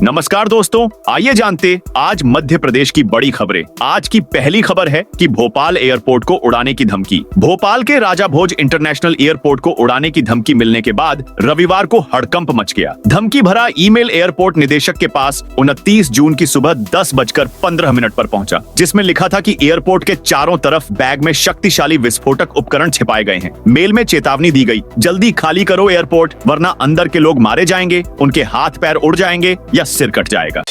नमस्कार दोस्तों, आइए जानते आज मध्य प्रदेश की बड़ी खबरें। आज की पहली खबर है कि भोपाल एयरपोर्ट को उड़ाने की धमकी। भोपाल के राजा भोज इंटरनेशनल एयरपोर्ट को उड़ाने की धमकी मिलने के बाद रविवार को हड़कंप मच गया। धमकी भरा ईमेल एयरपोर्ट निदेशक के पास 29 जून की सुबह 10:15 पर पहुंचा, जिसमें लिखा था कि एयरपोर्ट के चारों तरफ बैग में शक्तिशाली विस्फोटक उपकरण छिपाए गए हैं। मेल में चेतावनी दी गई, जल्दी खाली करो एयरपोर्ट, वरना अंदर के लोग मारे जाएंगे, उनके हाथ पैर उड़ जाएंगे या सिर कट जाएगा।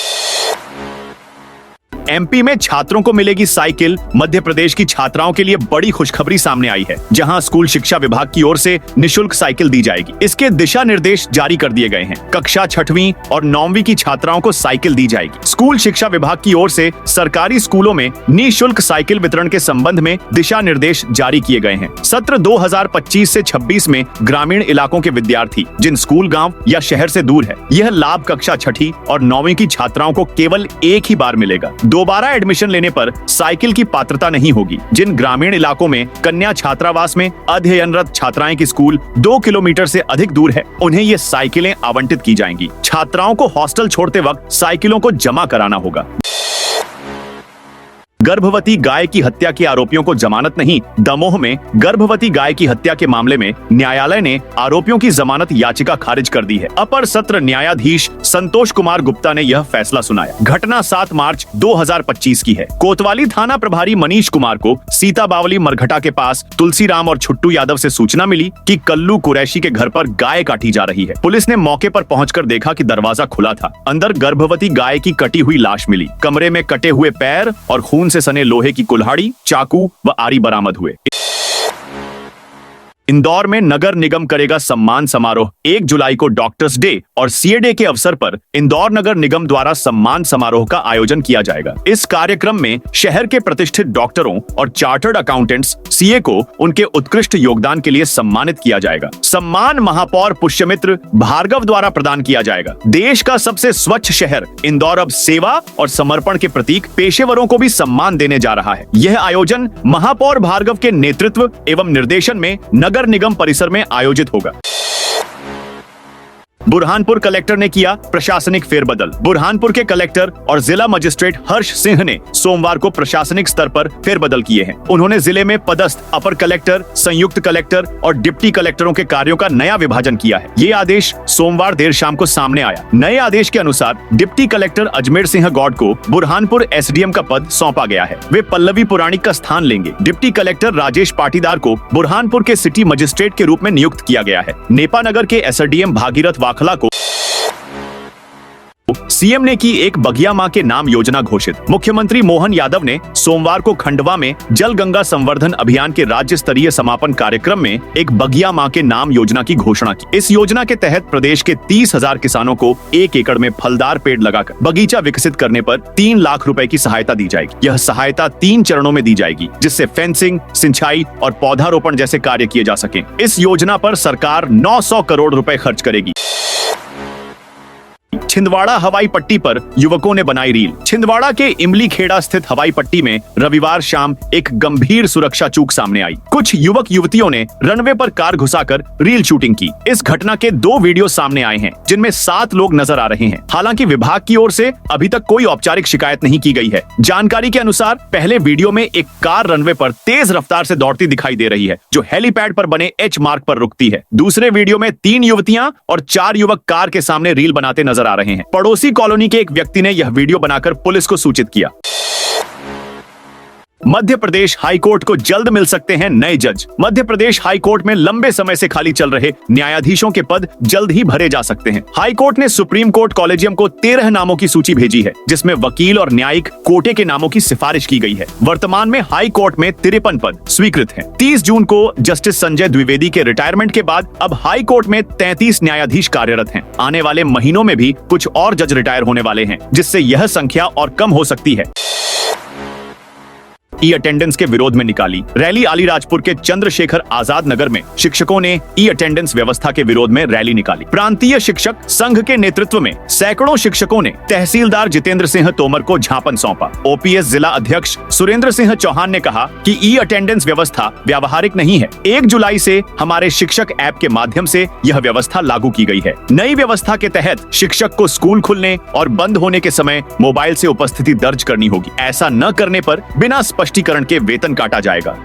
एमपी में छात्रों को मिलेगी साइकिल। मध्य प्रदेश की छात्राओं के लिए बड़ी खुशखबरी सामने आई है, जहां स्कूल शिक्षा विभाग की ओर से निःशुल्क साइकिल दी जाएगी। इसके दिशा निर्देश जारी कर दिए गए हैं। कक्षा 6वीं और 9वीं की छात्राओं को साइकिल दी जाएगी। स्कूल शिक्षा विभाग की ओर से सरकारी स्कूलों में निःशुल्क साइकिल वितरण के संबंध में दिशा निर्देश जारी किए गए हैं। सत्र 2025 से 26 में ग्रामीण इलाकों के विद्यार्थी जिन स्कूल गांव या शहर से दूर है, यह लाभ कक्षा 6वीं और 9वीं की छात्राओं को केवल एक ही बार मिलेगा। दोबारा एडमिशन लेने पर साइकिल की पात्रता नहीं होगी। जिन ग्रामीण इलाकों में कन्या छात्रावास में अध्ययनरत छात्राएं की स्कूल 2 किलोमीटर से अधिक दूर है, उन्हें ये साइकिलें आवंटित की जाएंगी। छात्राओं को हॉस्टल छोड़ते वक्त साइकिलों को जमा कराना होगा। गर्भवती गाय की हत्या के आरोपियों को जमानत नहीं। दमोह में गर्भवती गाय की हत्या के मामले में न्यायालय ने आरोपियों की जमानत याचिका खारिज कर दी है। अपर सत्र न्यायाधीश संतोष कुमार गुप्ता ने यह फैसला सुनाया। घटना 7 मार्च 2025 की है। कोतवाली थाना प्रभारी मनीष कुमार को सीता बावली मरघटा के पास तुलसीराम और छुट्टू यादव से सूचना मिली कि कल्लू कुरैशी के घर पर गाय काटी जा रही है। पुलिस ने मौके पर पहुंचकर देखा कि दरवाजा खुला था। अंदर गर्भवती गाय की कटी हुई लाश मिली। कमरे में कटे हुए पैर और खून से सने लोहे की कुल्हाड़ी, चाकू व आरी बरामद हुए। इंदौर में नगर निगम करेगा सम्मान समारोह। 1 जुलाई को डॉक्टर्स डे और सीए डे के अवसर पर इंदौर नगर निगम द्वारा सम्मान समारोह का आयोजन किया जाएगा। इस कार्यक्रम में शहर के प्रतिष्ठित डॉक्टरों और चार्टर्ड अकाउंटेंट्स सीए को उनके उत्कृष्ट योगदान के लिए सम्मानित किया जाएगा। सम्मान महापौर पुष्यमित्र भार्गव द्वारा प्रदान किया जाएगा। देश का सबसे स्वच्छ शहर इंदौर अब सेवा और समर्पण के प्रतीक पेशेवरों को भी सम्मान देने जा रहा है। यह आयोजन महापौर भार्गव के नेतृत्व एवं निर्देशन में नगर निगम परिसर में आयोजित होगा। बुरहानपुर कलेक्टर ने किया प्रशासनिक फेरबदल। बुरहानपुर के कलेक्टर और जिला मजिस्ट्रेट हर्ष सिंह ने सोमवार को प्रशासनिक स्तर पर फेरबदल किए हैं। उन्होंने जिले में पदस्थ अपर कलेक्टर, संयुक्त कलेक्टर और डिप्टी कलेक्टरों के कार्यों का नया विभाजन किया है। ये आदेश सोमवार देर शाम को सामने आया। नए आदेश के अनुसार डिप्टी कलेक्टर अजमेर सिंह गौड़ को बुरहानपुर एसडीएम का पद सौंपा गया है। वे पल्लवी पुराणिक का स्थान लेंगे। डिप्टी कलेक्टर राजेश पाटीदार को बुरहानपुर के सिटी मजिस्ट्रेट के रूप में नियुक्त किया गया है। नेपानगर के एसडीएम भागीरथ वाखला को सीएम ने की एक बगिया मां के नाम योजना घोषित। मुख्यमंत्री मोहन यादव ने सोमवार को खंडवा में जल गंगा संवर्धन अभियान के राज्य स्तरीय समापन कार्यक्रम में एक बगिया मां के नाम योजना की घोषणा की। इस योजना के तहत प्रदेश के 30,000 किसानों को 1 एकड़ में फलदार पेड़ लगाकर बगीचा विकसित करने पर 3 लाख रुपए की सहायता दी जाएगी। यह सहायता 3 चरणों में दी जाएगी, जिससे फेंसिंग, सिंचाई और पौधारोपण जैसे कार्य किए जा सके। इस योजना पर सरकार 900 करोड़ रुपए खर्च करेगी। छिंदवाड़ा हवाई पट्टी पर युवकों ने बनाई रील। छिंदवाड़ा के इमली खेड़ा स्थित हवाई पट्टी में रविवार शाम एक गंभीर सुरक्षा चूक सामने आई। कुछ युवक युवतियों ने रनवे पर कार घुसाकर रील शूटिंग की। इस घटना के 2 वीडियो सामने आए हैं, जिनमें 7 लोग नजर आ रहे हैं। हालांकि विभाग की ओर से अभी तक कोई औपचारिक शिकायत नहीं की गई है। जानकारी के अनुसार पहले वीडियो में एक कार रनवे पर तेज रफ्तार से दौड़ती दिखाई दे रही है, जो हेलीपैड पर बने एच मार्ग पर रुकती है। दूसरे वीडियो में 3 युवतियां और 4 युवक कार के सामने रील बनाते नजर आ रहे हैं। पड़ोसी कॉलोनी के एक व्यक्ति ने यह वीडियो बनाकर पुलिस को सूचित किया। मध्य प्रदेश हाईकोर्ट को जल्द मिल सकते हैं नए जज। मध्य प्रदेश हाईकोर्ट में लंबे समय से खाली चल रहे न्यायाधीशों के पद जल्द ही भरे जा सकते हैं। हाईकोर्ट ने सुप्रीम कोर्ट कॉलेजियम को 13 नामों की सूची भेजी है, जिसमें वकील और न्यायिक कोटे के नामों की सिफारिश की गई है। वर्तमान में हाईकोर्ट में 53 पद स्वीकृत हैं। 30 जून को जस्टिस संजय द्विवेदी के रिटायरमेंट के बाद अब हाईकोर्ट में 33 न्यायाधीश कार्यरत हैं। आने वाले महीनों में भी कुछ और जज रिटायर होने वाले हैं, जिससे यह संख्या और कम हो सकती है। ई अटेंडेंस के विरोध में निकाली। रैली अलीराजपुर के चंद्रशेखर आजाद नगर में शिक्षकों ने ई अटेंडेंस व्यवस्था के विरोध में रैली निकाली। प्रांतीय शिक्षक संघ के नेतृत्व में सैकड़ों शिक्षकों ने तहसीलदार जितेंद्र सिंह तोमर को ज्ञापन सौंपा। ओपीएस जिला अध्यक्ष सुरेंद्र सिंह चौहान ने कहा कि ई अटेंडेंस व्यवस्था व्यावहारिक नहीं है। 1 जुलाई से हमारे शिक्षक ऐप के माध्यम से यह व्यवस्था लागू की गई है। नई व्यवस्था के तहत शिक्षक को स्कूल खुलने और बंद होने के समय मोबाइल से उपस्थिति दर्ज करनी होगी। ऐसा न करने पर बिना स्पष्टीकरण के वेतन काटा जाएगा।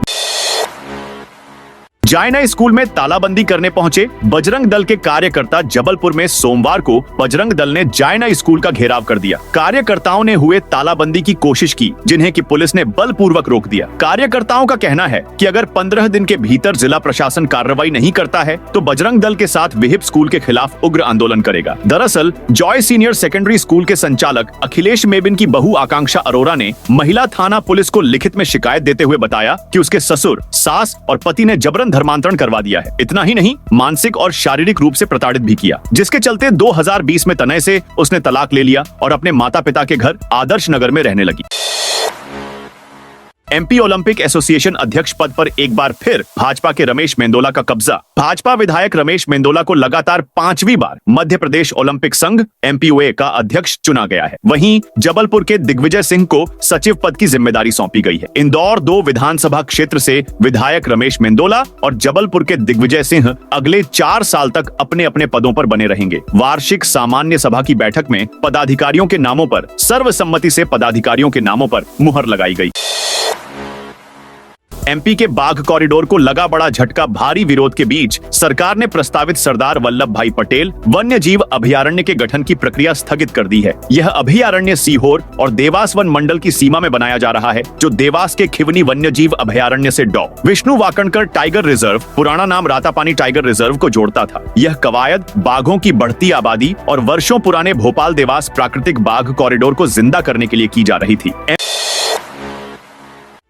जायना स्कूल में तालाबंदी करने पहुंचे बजरंग दल के कार्यकर्ता जबलपुर में सोमवार को बजरंग दल ने जायना स्कूल का घेराव कर दिया। कार्यकर्ताओं ने हुए तालाबंदी की कोशिश की, जिन्हें कि पुलिस ने बलपूर्वक रोक दिया। कार्यकर्ताओं का कहना है कि अगर 15 दिन के भीतर जिला प्रशासन कार्रवाई नहीं करता है तो बजरंग दल के साथ विहिप स्कूल के खिलाफ उग्र आंदोलन करेगा। दरअसल जॉय सीनियर सेकेंडरी स्कूल के संचालक अखिलेश मेबिन की बहू आकांक्षा अरोरा ने महिला थाना पुलिस को लिखित में शिकायत देते हुए बताया कि उसके ससुर, सास और पति ने जबरन धर्मांतरण करवा दिया है। इतना ही नहीं, मानसिक और शारीरिक रूप से प्रताड़ित भी किया, जिसके चलते 2020 में तनय से उसने तलाक ले लिया और अपने माता पिता के घर आदर्श नगर में रहने लगी। एमपी ओलंपिक एसोसिएशन अध्यक्ष पद पर एक बार फिर भाजपा के रमेश मेंदोला का कब्जा। भाजपा विधायक रमेश मेंदोला को लगातार 5वीं बार मध्य प्रदेश ओलंपिक संघ एमपीओए का अध्यक्ष चुना गया है। वहीं जबलपुर के दिग्विजय सिंह को सचिव पद की जिम्मेदारी सौंपी गई है। इंदौर 2 विधानसभा क्षेत्र से विधायक रमेश मेंदोला और जबलपुर के दिग्विजय सिंह अगले 4 साल तक अपने अपने पदों पर बने रहेंगे। वार्षिक सामान्य सभा की बैठक में पदाधिकारियों के नामों पर सर्वसम्मति से पदाधिकारियों के नामों पर मुहर लगाई गई। एमपी के बाघ कॉरिडोर को लगा बड़ा झटका। भारी विरोध के बीच सरकार ने प्रस्तावित सरदार वल्लभ भाई पटेल वन्य जीव अभयारण्य के गठन की प्रक्रिया स्थगित कर दी है। यह अभयारण्य सीहोर और देवास वन मंडल की सीमा में बनाया जा रहा है, जो देवास के खिवनी वन्य जीव अभयारण्य से डॉ विष्णु वाकणकर टाइगर रिजर्व, पुराना नाम रातापानी टाइगर रिजर्व को जोड़ता था। यह कवायद बाघों की बढ़ती आबादी और वर्षों पुराने भोपाल देवास प्राकृतिक बाघ कॉरिडोर को जिंदा करने के लिए की जा रही थी।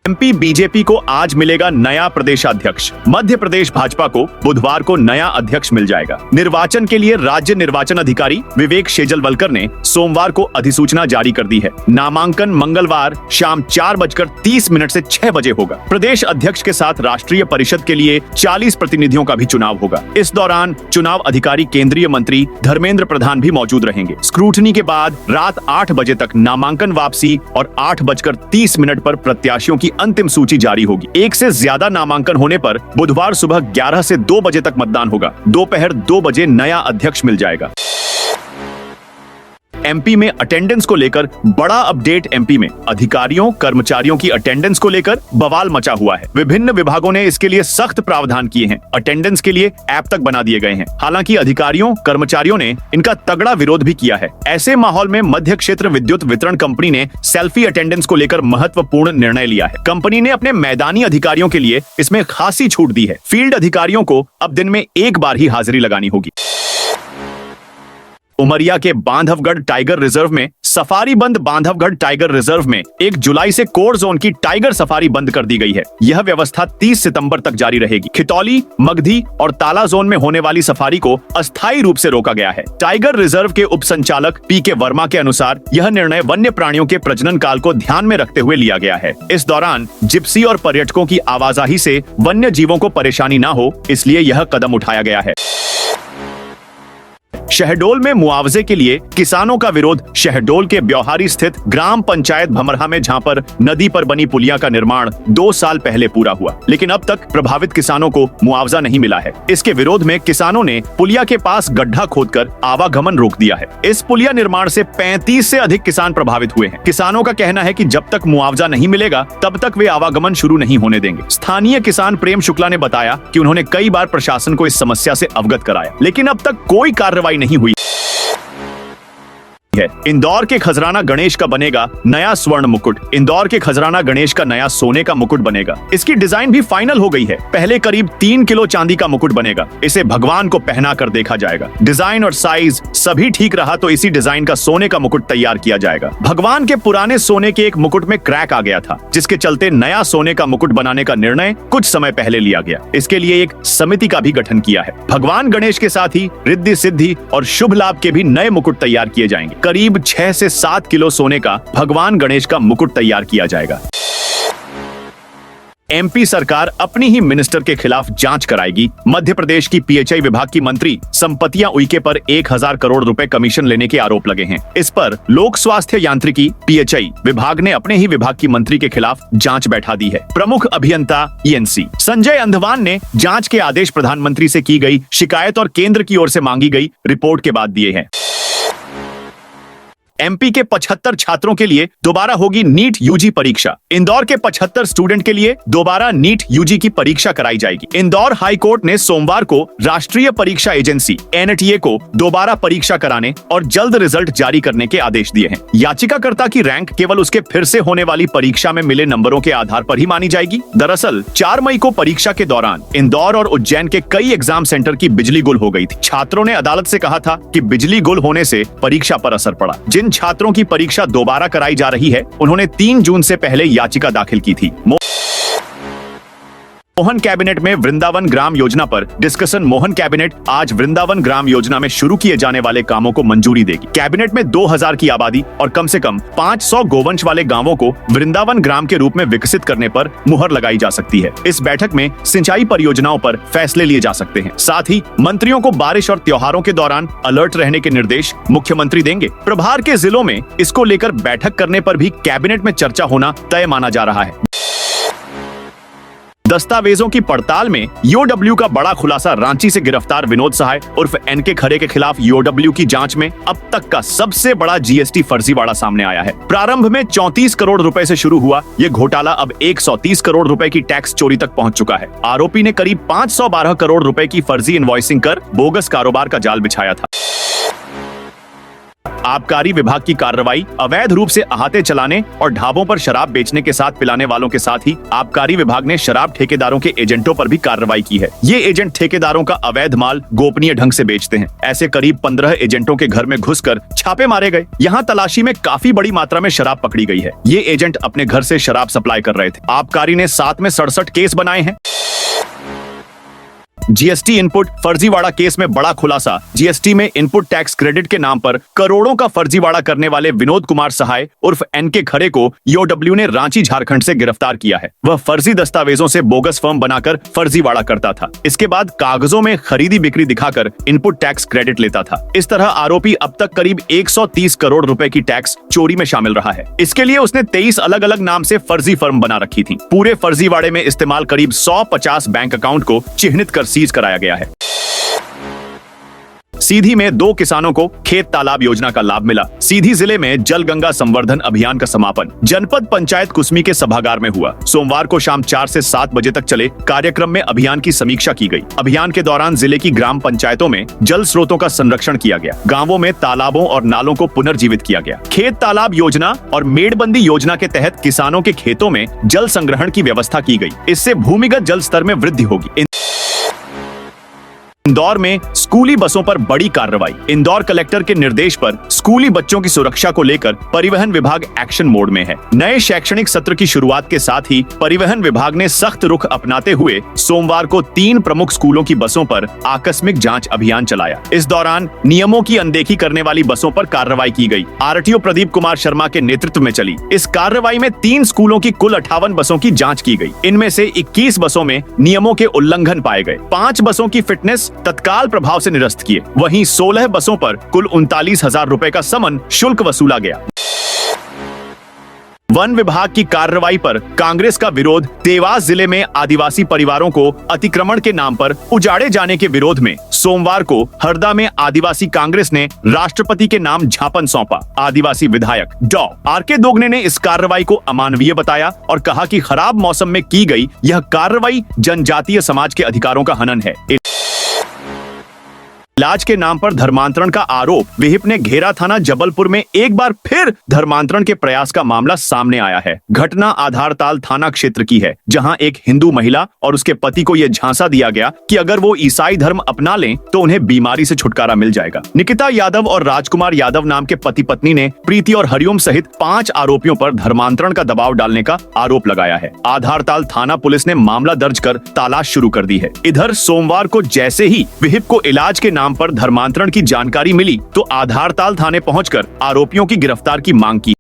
एमपी बीजेपी को आज मिलेगा नया प्रदेशाध्यक्ष। मध्य प्रदेश भाजपा को बुधवार को नया अध्यक्ष मिल जाएगा। निर्वाचन के लिए राज्य निर्वाचन अधिकारी विवेक शेजलवलकर ने सोमवार को अधिसूचना जारी कर दी है। नामांकन मंगलवार शाम 4:30 से 6 बजे होगा। प्रदेश अध्यक्ष के साथ राष्ट्रीय परिषद के लिए 40 प्रतिनिधियों का भी चुनाव होगा। इस दौरान चुनाव अधिकारी केंद्रीय मंत्री धर्मेंद्र प्रधान भी मौजूद रहेंगे। स्क्रूटनी के बाद रात 8 बजे तक नामांकन वापसी और 8:30 पर प्रत्याशियों की अंतिम सूची जारी होगी। 1 से ज्यादा नामांकन होने पर बुधवार सुबह 11 से 2 बजे तक मतदान होगा। दोपहर 2 बजे नया अध्यक्ष मिल जाएगा। एमपी में अटेंडेंस को लेकर बड़ा अपडेट। एमपी में अधिकारियों कर्मचारियों की अटेंडेंस को लेकर बवाल मचा हुआ है। विभिन्न विभागों ने इसके लिए सख्त प्रावधान किए हैं। अटेंडेंस के लिए ऐप तक बना दिए गए हैं। हालांकि अधिकारियों कर्मचारियों ने इनका तगड़ा विरोध भी किया है। ऐसे माहौल में मध्य क्षेत्र विद्युत वितरण कंपनी ने सेल्फी अटेंडेंस को लेकर महत्वपूर्ण निर्णय लिया है। कंपनी ने अपने मैदानी अधिकारियों के लिए इसमें खासी छूट दी है। फील्ड अधिकारियों को अब दिन में 1 बार ही हाजिरी लगानी होगी। उमरिया के बांधवगढ़ टाइगर रिजर्व में सफारी बंद। बांधवगढ़ टाइगर रिजर्व में 1 जुलाई से कोर जोन की टाइगर सफारी बंद कर दी गई है। यह व्यवस्था 30 सितंबर तक जारी रहेगी। खितौली, मगधी और ताला जोन में होने वाली सफारी को अस्थायी रूप से रोका गया है। टाइगर रिजर्व के उप संचालक पीके वर्मा के अनुसार यह निर्णय वन्य प्राणियों के प्रजनन काल को ध्यान में रखते हुए लिया गया है। इस दौरान जिप्सी और पर्यटकों की आवाजाही से वन्य जीवों को परेशानी न हो, इसलिए यह कदम उठाया गया है। शहडोल में मुआवजे के लिए किसानों का विरोध। शहडोल के ब्यौहारी स्थित ग्राम पंचायत भमरहा में जहां पर नदी पर बनी पुलिया का निर्माण 2 साल पहले पूरा हुआ, लेकिन अब तक प्रभावित किसानों को मुआवजा नहीं मिला है। इसके विरोध में किसानों ने पुलिया के पास गड्ढा खोदकर आवागमन रोक दिया है। इस पुलिया निर्माण से 35 से अधिक किसान प्रभावित हुए हैं। किसानों का कहना है कि जब तक मुआवजा नहीं मिलेगा तब तक वे आवागमन शुरू नहीं होने देंगे। स्थानीय किसान प्रेम शुक्ला ने बताया कि उन्होंने कई बार प्रशासन को इस समस्या से अवगत कराया, लेकिन अब तक कोई कार्रवाई नहीं हुई है। इंदौर के खजराना गणेश का बनेगा नया स्वर्ण मुकुट। इंदौर के खजराना गणेश का नया सोने का मुकुट बनेगा। इसकी डिजाइन भी फाइनल हो गई है। पहले करीब 3 किलो चांदी का मुकुट बनेगा। इसे भगवान को पहना कर देखा जाएगा। डिजाइन और साइज सभी ठीक रहा तो इसी डिजाइन का सोने का मुकुट तैयार किया जाएगा। भगवान के पुराने सोने के एक मुकुट में क्रैक आ गया था, जिसके चलते नया सोने का मुकुट बनाने का निर्णय कुछ समय पहले लिया गया। इसके लिए एक समिति का भी गठन किया है। भगवान गणेश के साथ ही रिद्धि सिद्धि और शुभ लाभ के भी नए मुकुट तैयार किए जाएंगे। करीब 6 से 7 किलो सोने का भगवान गणेश का मुकुट तैयार किया जाएगा। एमपी सरकार अपनी ही मिनिस्टर के खिलाफ जांच कराएगी। मध्य प्रदेश की पीएचई विभाग की मंत्री संपतियां उइके पर 1000 करोड़ रुपए कमीशन लेने के आरोप लगे हैं। इस पर लोक स्वास्थ्य यांत्रिकी पीएचई विभाग ने अपने ही विभाग की मंत्री के खिलाफ जांच बैठा दी है। प्रमुख अभियंता ईएनसी संजय अंधवान ने जांच के आदेश प्रधानमंत्री से की गई शिकायत और केंद्र की ओर से मांगी गई रिपोर्ट के बाद दिए हैं। एमपी के 75 छात्रों के लिए दोबारा होगी नीट यूजी परीक्षा। इंदौर के 75 स्टूडेंट के लिए दोबारा नीट यूजी की परीक्षा कराई जाएगी। इंदौर हाई कोर्ट ने सोमवार को राष्ट्रीय परीक्षा एजेंसी एनटीए को दोबारा परीक्षा कराने और जल्द रिजल्ट जारी करने के आदेश दिए हैं। याचिकाकर्ता की रैंक केवल उसके फिर से होने वाली परीक्षा में मिले नंबरों के आधार पर ही मानी जाएगी। दरअसल 4 मई को परीक्षा के दौरान इंदौर और उज्जैन के कई एग्जाम सेंटर की बिजली गुल हो गई थी। छात्रों ने अदालत से कहा था कि बिजली गुल होने से परीक्षा पर असर पड़ा। जिन छात्रों की परीक्षा दोबारा कराई जा रही है उन्होंने 3 जून से पहले याचिका दाखिल की थी। मोहन कैबिनेट में वृंदावन ग्राम योजना पर डिस्कशन। मोहन कैबिनेट आज वृंदावन ग्राम योजना में शुरू किए जाने वाले कामों को मंजूरी देगी। कैबिनेट में 2000 की आबादी और कम से कम 500 गोवंश वाले गांवों को वृंदावन ग्राम के रूप में विकसित करने पर मुहर लगाई जा सकती है। इस बैठक में सिंचाई परियोजनाओं पर फैसले लिए जा सकते हैं। साथ ही मंत्रियों को बारिश और त्योहारों के दौरान अलर्ट रहने के निर्देश मुख्यमंत्री देंगे। प्रभार के जिलों में इसको लेकर बैठक करने पर भी कैबिनेट में चर्चा होना तय माना जा रहा है। दस्तावेजों की पड़ताल में ईओडब्ल्यू का बड़ा खुलासा। रांची से गिरफ्तार विनोद सहाय उर्फ एनके खरे के खिलाफ ईओडब्ल्यू की जांच में अब तक का सबसे बड़ा जीएसटी फर्जीवाड़ा सामने आया है। प्रारंभ में 34 करोड़ रुपए से शुरू हुआ ये घोटाला अब 130 करोड़ रुपए की टैक्स चोरी तक पहुंच चुका है। आरोपी ने करीब 512 करोड़ रुपए की फर्जी इनवॉइसिंग कर बोगस कारोबार का जाल बिछाया था। आबकारी विभाग की कार्रवाई। अवैध रूप से अहाते चलाने और ढाबों पर शराब बेचने के साथ पिलाने वालों के साथ ही आबकारी विभाग ने शराब ठेकेदारों के एजेंटों पर भी कार्रवाई की है। ये एजेंट ठेकेदारों का अवैध माल गोपनीय ढंग से बेचते हैं। ऐसे करीब 15 एजेंटों के घर में घुसकर छापे मारे गए। यहाँ तलाशी में काफी बड़ी मात्रा में शराब पकड़ी गई है। ये एजेंट अपने घर से शराब सप्लाई कर रहे थे। आबकारी ने 7 में 67 केस बनाए हैं। जीएसटी इनपुट फर्जीवाड़ा केस में बड़ा खुलासा। जीएसटी में इनपुट टैक्स क्रेडिट के नाम पर करोड़ों का फर्जीवाड़ा करने वाले विनोद कुमार सहाय उर्फ एनके खरे को ईओडब्ल्यू ने रांची झारखंड से गिरफ्तार किया है। वह फर्जी दस्तावेजों से बोगस फर्म बनाकर फर्जीवाड़ा करता था। इसके बाद कागजों में खरीदी बिक्री दिखाकर इनपुट टैक्स क्रेडिट लेता था। इस तरह आरोपी अब तक करीब 130 करोड़ रुपए की टैक्स चोरी में शामिल रहा है। इसके लिए उसने 23 अलग अलग नाम से फर्जी फर्म बना रखी थी। पूरे फर्जीवाड़े में इस्तेमाल करीब 150 बैंक अकाउंट को चिन्हित कर सीज कराया गया है। सीधी में 2 किसानों को खेत तालाब योजना का लाभ मिला। सीधी जिले में जल गंगा संवर्धन अभियान का समापन जनपद पंचायत कुसमी के सभागार में हुआ। सोमवार को शाम 4 से 7 बजे तक चले कार्यक्रम में अभियान की समीक्षा की गई। अभियान के दौरान जिले की ग्राम पंचायतों में जल स्रोतों का संरक्षण किया गया। गांवों में तालाबों और नालों को पुनर्जीवित किया गया। खेत तालाब योजना और मेड़बंदी योजना के तहत किसानों के खेतों में जल संग्रहण की व्यवस्था की गई। इससे भूमिगत जल स्तर में वृद्धि होगी। इंदौर में स्कूली बसों पर बड़ी कार्रवाई। इंदौर कलेक्टर के निर्देश पर स्कूली बच्चों की सुरक्षा को लेकर परिवहन विभाग एक्शन मोड में है। नए शैक्षणिक सत्र की शुरुआत के साथ ही परिवहन विभाग ने सख्त रुख अपनाते हुए सोमवार को 3 प्रमुख स्कूलों की बसों पर आकस्मिक जांच अभियान चलाया। इस दौरान नियमों की अनदेखी करने वाली बसों पर कार्रवाई की गई। आरटीओ प्रदीप कुमार शर्मा के नेतृत्व में चली इस कार्रवाई में 3 स्कूलों की कुल 58 बसों की जाँच की गयी। इनमें से 21 बसों में नियमों के उल्लंघन पाए गए। 5 बसों की फिटनेस तत्काल प्रभाव से निरस्त किए। वहीं 16 बसों पर कुल 39,000 रुपए का समन शुल्क वसूला गया। वन विभाग की कार्रवाई पर कांग्रेस का विरोध। देवास जिले में आदिवासी परिवारों को अतिक्रमण के नाम पर उजाड़े जाने के विरोध में सोमवार को हरदा में आदिवासी कांग्रेस ने राष्ट्रपति के नाम ज्ञापन सौंपा। आदिवासी विधायक डॉ आर.के. दोगने ने इस कार्रवाई को अमानवीय बताया और कहा कि खराब मौसम में की गई यह कार्रवाई जनजातीय समाज के अधिकारों का हनन है। इलाज के नाम पर धर्मांतरण का आरोप। विहिप ने घेरा थाना जबलपुर में एक बार फिर धर्मांतरण के प्रयास का मामला सामने आया है। घटना आधारताल थाना क्षेत्र की है, जहां एक हिंदू महिला और उसके पति को यह झांसा दिया गया कि अगर वो ईसाई धर्म अपना लें तो उन्हें बीमारी से छुटकारा मिल जाएगा। निकिता यादव और राजकुमार यादव नाम के पति पत्नी ने प्रीति और हरिओम सहित 5 आरोपियों पर धर्मांतरण का दबाव डालने का आरोप लगाया है। आधारताल थाना पुलिस ने मामला दर्ज कर तलाश शुरू कर दी है। इधर सोमवार को जैसे ही विहिप को इलाज के नाम पर धर्मांतरण की जानकारी मिली तो आधारताल थाने पहुंचकर आरोपियों की गिरफ्तार की मांग की।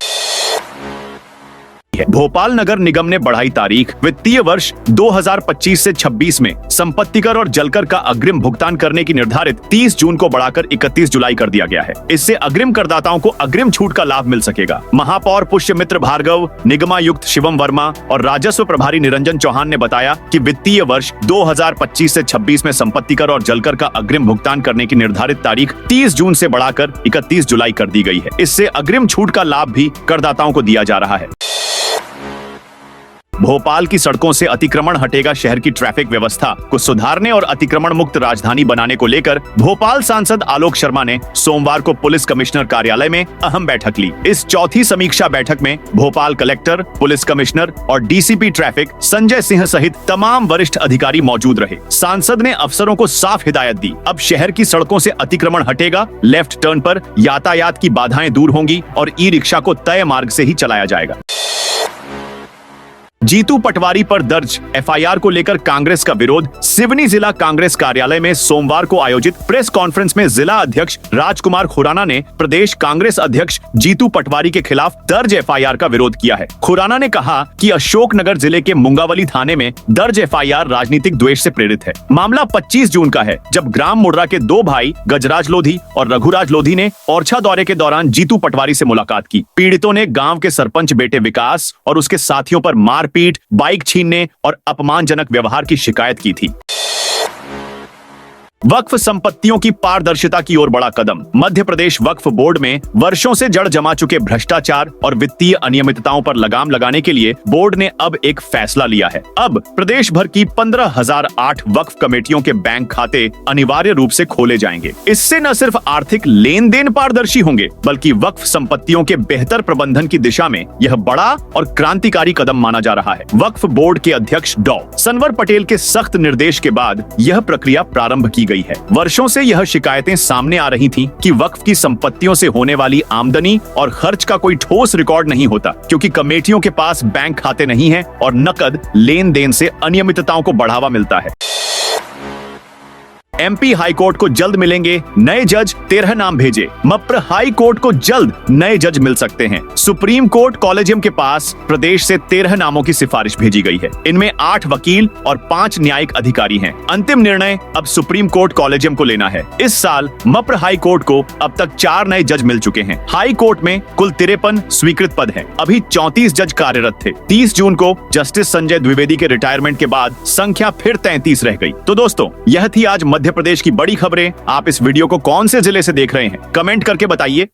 भोपाल नगर निगम ने बढ़ाई तारीख। वित्तीय वर्ष 2025 से 26 में संपत्ति कर और जलकर का अग्रिम भुगतान करने की निर्धारित 30 जून को बढ़ाकर 31 जुलाई कर दिया गया है। इससे अग्रिम करदाताओं को अग्रिम छूट का लाभ मिल सकेगा। महापौर पुष्यमित्र भार्गव, निगमायुक्त शिवम वर्मा और राजस्व प्रभारी निरंजन चौहान ने बताया कि वित्तीय वर्ष 2025 से 26 में संपत्ति कर और जलकर का अग्रिम भुगतान करने की निर्धारित तारीख 30 जून से बढ़ाकर 31 जुलाई कर दी गई है। इससे अग्रिम छूट का लाभ भी करदाताओं को दिया जा रहा है। भोपाल की सड़कों से अतिक्रमण हटेगा। शहर की ट्रैफिक व्यवस्था को सुधारने और अतिक्रमण मुक्त राजधानी बनाने को लेकर भोपाल सांसद आलोक शर्मा ने सोमवार को पुलिस कमिश्नर कार्यालय में अहम बैठक ली। इस चौथी समीक्षा बैठक में भोपाल कलेक्टर, पुलिस कमिश्नर और डीसीपी ट्रैफिक संजय सिंह सहित तमाम वरिष्ठ अधिकारी मौजूद रहे। सांसद ने अफसरों को साफ हिदायत दी। अब शहर की सड़कों से अतिक्रमण हटेगा, लेफ्ट टर्न पर यातायात की बाधाएं दूर होंगी और ई रिक्शा को तय मार्ग से ही चलाया जाएगा। जीतू पटवारी पर दर्ज एफआईआर को लेकर कांग्रेस का विरोध। सिवनी जिला कांग्रेस कार्यालय में सोमवार को आयोजित प्रेस कॉन्फ्रेंस में जिला अध्यक्ष राजकुमार खुराना ने प्रदेश कांग्रेस अध्यक्ष जीतू पटवारी के खिलाफ दर्ज एफआईआर का विरोध किया है। खुराना ने कहा कि अशोकनगर जिले के मुंगावली थाने में दर्ज एफआईआर राजनीतिक द्वेष से प्रेरित है। मामला 25 जून का है, जब ग्राम मुर्रा के दो भाई गजराज लोधी और रघुराज लोधी ने ओरछा दौरे के दौरान जीतू पटवारी से मुलाकात की। पीड़ितों ने गांव के सरपंच बेटे विकास और उसके साथियों पर मारपीट, बाइक छीनने और अपमानजनक व्यवहार की शिकायत की थी। वक्फ संपत्तियों की पारदर्शिता की ओर बड़ा कदम। मध्य प्रदेश वक्फ बोर्ड में वर्षों से जड़ जमा चुके भ्रष्टाचार और वित्तीय अनियमितताओं पर लगाम लगाने के लिए बोर्ड ने अब एक फैसला लिया है। अब प्रदेश भर की 15,008 वक्फ कमेटियों के बैंक खाते अनिवार्य रूप से खोले जाएंगे। इससे न सिर्फ आर्थिक लेन देन पारदर्शी होंगे, बल्कि वक्फ संपत्तियों के बेहतर प्रबंधन की दिशा में यह बड़ा और क्रांतिकारी कदम माना जा रहा है। वक्फ बोर्ड के अध्यक्ष डॉ. सनवर पटेल के सख्त निर्देश के बाद यह प्रक्रिया प्रारंभ की गई है। वर्षों से यह शिकायतें सामने आ रही थीं कि वक्फ की संपत्तियों से होने वाली आमदनी और खर्च का कोई ठोस रिकॉर्ड नहीं होता, क्योंकि कमेटियों के पास बैंक खाते नहीं हैं और नकद लेन देन से अनियमितताओं को बढ़ावा मिलता है। एमपी हाई कोर्ट को जल्द मिलेंगे नए जज, 13 नाम भेजे। मप्र हाई कोर्ट को जल्द नए जज मिल सकते हैं। सुप्रीम कोर्ट कॉलेजियम के पास प्रदेश से 13 नामों की सिफारिश भेजी गई है। इनमें 8 वकील और 5 न्यायिक अधिकारी हैं। अंतिम निर्णय अब सुप्रीम कोर्ट कॉलेजियम को लेना है। इस साल मप्र हाई कोर्ट को अब तक 4 नए जज मिल चुके हैं। हाई कोर्ट में कुल 53 स्वीकृत पद हैं। अभी 34 जज कार्यरत थे। 30 जून को जस्टिस संजय द्विवेदी के रिटायरमेंट के बाद संख्या फिर 33 रह गई। तो दोस्तों, यह थी आज मध्य प्रदेश की बड़ी खबरें। आप इस वीडियो को कौन से जिले से देख रहे हैं, कमेंट करके बताइए।